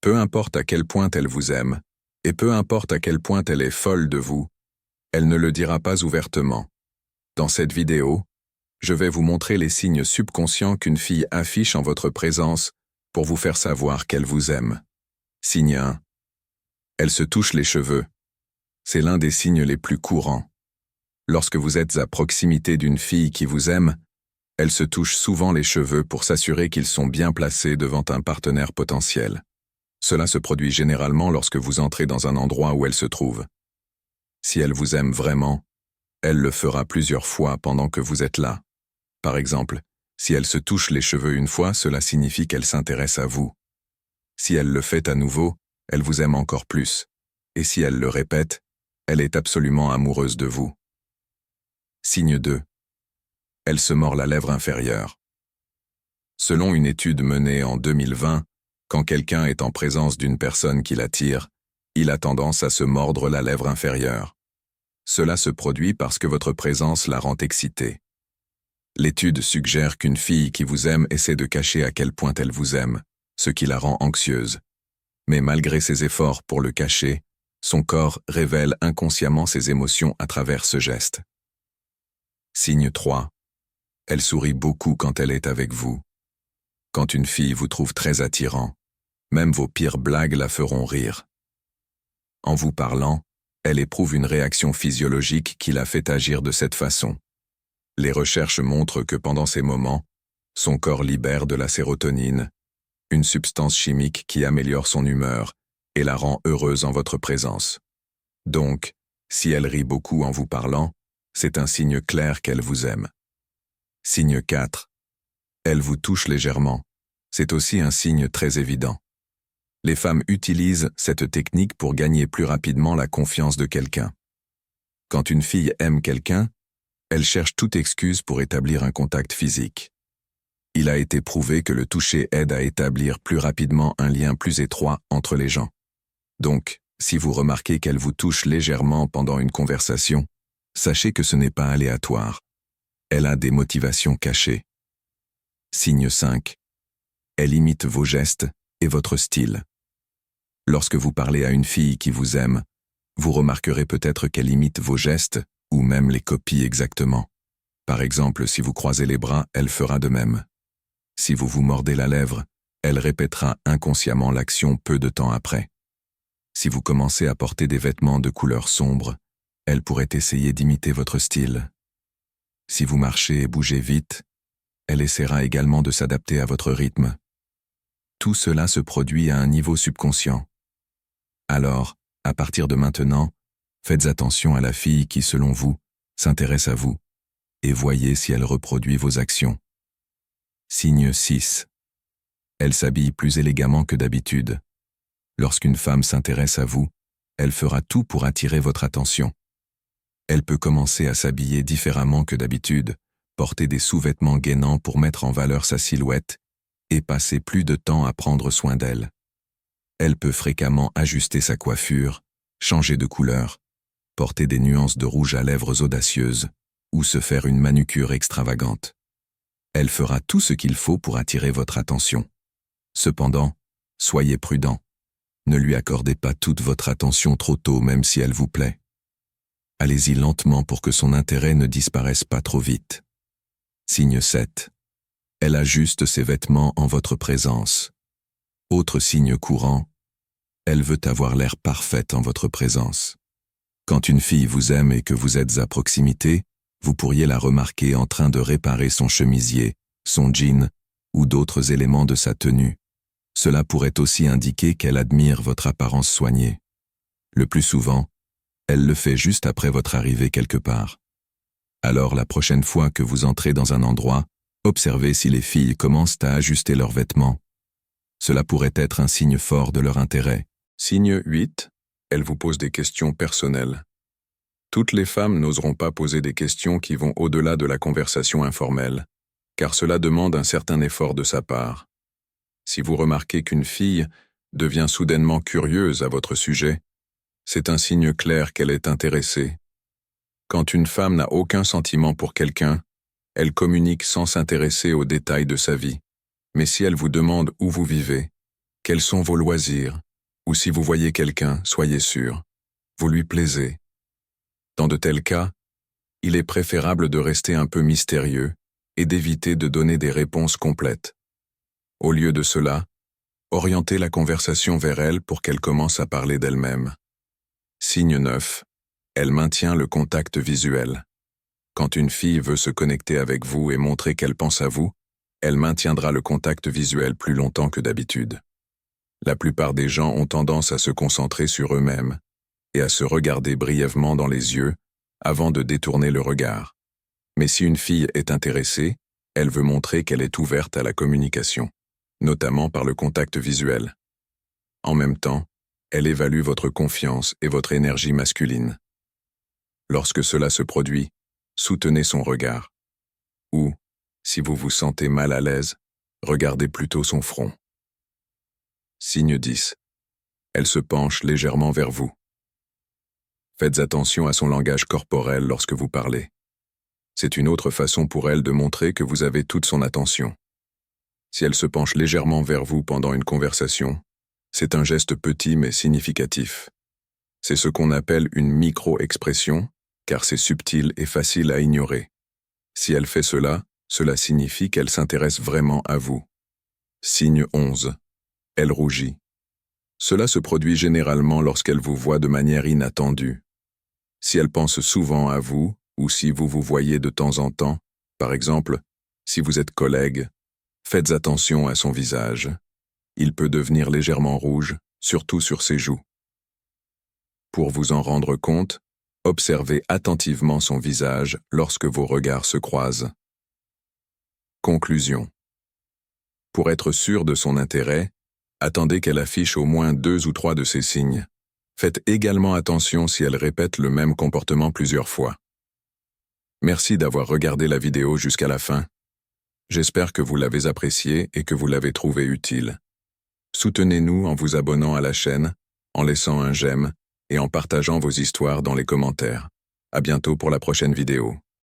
Peu importe à quel point elle vous aime, et peu importe à quel point elle est folle de vous, elle ne le dira pas ouvertement. Dans cette vidéo, je vais vous montrer les signes subconscients qu'une fille affiche en votre présence pour vous faire savoir qu'elle vous aime. Signe 1. Elle se touche les cheveux. C'est l'un des signes les plus courants. Lorsque vous êtes à proximité d'une fille qui vous aime, elle se touche souvent les cheveux pour s'assurer qu'ils sont bien placés devant un partenaire potentiel. Cela se produit généralement lorsque vous entrez dans un endroit où elle se trouve. Si elle vous aime vraiment, elle le fera plusieurs fois pendant que vous êtes là. Par exemple, si elle se touche les cheveux une fois, cela signifie qu'elle s'intéresse à vous. Si elle le fait à nouveau, elle vous aime encore plus. Et si elle le répète, elle est absolument amoureuse de vous. Signe 2. Elle se mord la lèvre inférieure. Selon une étude menée en 2020, quand quelqu'un est en présence d'une personne qui l'attire, il a tendance à se mordre la lèvre inférieure. Cela se produit parce que votre présence la rend excitée. L'étude suggère qu'une fille qui vous aime essaie de cacher à quel point elle vous aime, ce qui la rend anxieuse. Mais malgré ses efforts pour le cacher, son corps révèle inconsciemment ses émotions à travers ce geste. Signe 3. Elle sourit beaucoup quand elle est avec vous. Quand une fille vous trouve très attirant, même vos pires blagues la feront rire. En vous parlant, elle éprouve une réaction physiologique qui la fait agir de cette façon. Les recherches montrent que pendant ces moments, son corps libère de la sérotonine, une substance chimique qui améliore son humeur et la rend heureuse en votre présence. Donc, si elle rit beaucoup en vous parlant, c'est un signe clair qu'elle vous aime. Signe 4. Elle vous touche légèrement. C'est aussi un signe très évident. Les femmes utilisent cette technique pour gagner plus rapidement la confiance de quelqu'un. Quand une fille aime quelqu'un, elle cherche toute excuse pour établir un contact physique. Il a été prouvé que le toucher aide à établir plus rapidement un lien plus étroit entre les gens. Donc, si vous remarquez qu'elle vous touche légèrement pendant une conversation, sachez que ce n'est pas aléatoire. Elle a des motivations cachées. Signe 5. Elle imite vos gestes et votre style. Lorsque vous parlez à une fille qui vous aime, vous remarquerez peut-être qu'elle imite vos gestes ou même les copie exactement. Par exemple, si vous croisez les bras, elle fera de même. Si vous vous mordez la lèvre, elle répétera inconsciemment l'action peu de temps après. Si vous commencez à porter des vêtements de couleur sombre, elle pourrait essayer d'imiter votre style. Si vous marchez et bougez vite, elle essaiera également de s'adapter à votre rythme. Tout cela se produit à un niveau subconscient. Alors, à partir de maintenant, faites attention à la fille qui, selon vous, s'intéresse à vous, et voyez si elle reproduit vos actions. Signe 6. Elle s'habille plus élégamment que d'habitude. Lorsqu'une femme s'intéresse à vous, elle fera tout pour attirer votre attention. Elle peut commencer à s'habiller différemment que d'habitude, porter des sous-vêtements gainants pour mettre en valeur sa silhouette, et passer plus de temps à prendre soin d'elle. Elle peut fréquemment ajuster sa coiffure, changer de couleur, porter des nuances de rouge à lèvres audacieuses, ou se faire une manucure extravagante. Elle fera tout ce qu'il faut pour attirer votre attention. Cependant, soyez prudent. Ne lui accordez pas toute votre attention trop tôt même si elle vous plaît. Allez-y lentement pour que son intérêt ne disparaisse pas trop vite. Signe 7. Elle ajuste ses vêtements en votre présence. Autre signe courant, elle veut avoir l'air parfaite en votre présence. Quand une fille vous aime et que vous êtes à proximité, vous pourriez la remarquer en train de réparer son chemisier, son jean ou d'autres éléments de sa tenue. Cela pourrait aussi indiquer qu'elle admire votre apparence soignée. Le plus souvent, elle le fait juste après votre arrivée quelque part. Alors la prochaine fois que vous entrez dans un endroit, observez si les filles commencent à ajuster leurs vêtements. Cela pourrait être un signe fort de leur intérêt. Signe 8. Elle vous pose des questions personnelles. Toutes les femmes n'oseront pas poser des questions qui vont au-delà de la conversation informelle, car cela demande un certain effort de sa part. Si vous remarquez qu'une fille devient soudainement curieuse à votre sujet, c'est un signe clair qu'elle est intéressée. Quand une femme n'a aucun sentiment pour quelqu'un, elle communique sans s'intéresser aux détails de sa vie. Mais si elle vous demande où vous vivez, Quels sont vos loisirs? Ou si vous voyez quelqu'un, soyez sûr, vous lui plaisez. Dans de tels cas, il est préférable de rester un peu mystérieux et d'éviter de donner des réponses complètes. Au lieu de cela, orientez la conversation vers elle pour qu'elle commence à parler d'elle-même. Signe 9. Elle maintient le contact visuel. Quand une fille veut se connecter avec vous et montrer qu'elle pense à vous, elle maintiendra le contact visuel plus longtemps que d'habitude. La plupart des gens ont tendance à se concentrer sur eux-mêmes et à se regarder brièvement dans les yeux avant de détourner le regard. Mais si une fille est intéressée, elle veut montrer qu'elle est ouverte à la communication, notamment par le contact visuel. En même temps, elle évalue votre confiance et votre énergie masculine. Lorsque cela se produit, soutenez son regard. Ou, si vous vous sentez mal à l'aise, regardez plutôt son front. Signe 10. Elle se penche légèrement vers vous. Faites attention à son langage corporel lorsque vous parlez. C'est une autre façon pour elle de montrer que vous avez toute son attention. Si elle se penche légèrement vers vous pendant une conversation, c'est un geste petit mais significatif. C'est ce qu'on appelle une micro-expression, car c'est subtil et facile à ignorer. Si elle fait cela, cela signifie qu'elle s'intéresse vraiment à vous. Signe 11. Elle rougit. Cela se produit généralement lorsqu'elle vous voit de manière inattendue. Si elle pense souvent à vous, ou si vous vous voyez de temps en temps, par exemple, si vous êtes collègue, faites attention à son visage. Il peut devenir légèrement rouge, surtout sur ses joues. Pour vous en rendre compte, observez attentivement son visage lorsque vos regards se croisent. Conclusion. Pour être sûr de son intérêt, attendez qu'elle affiche au moins 2 ou 3 de ces signes. Faites également attention si elle répète le même comportement plusieurs fois. Merci d'avoir regardé la vidéo jusqu'à la fin. J'espère que vous l'avez appréciée et que vous l'avez trouvée utile. Soutenez-nous en vous abonnant à la chaîne, en laissant un j'aime et en partageant vos histoires dans les commentaires. À bientôt pour la prochaine vidéo.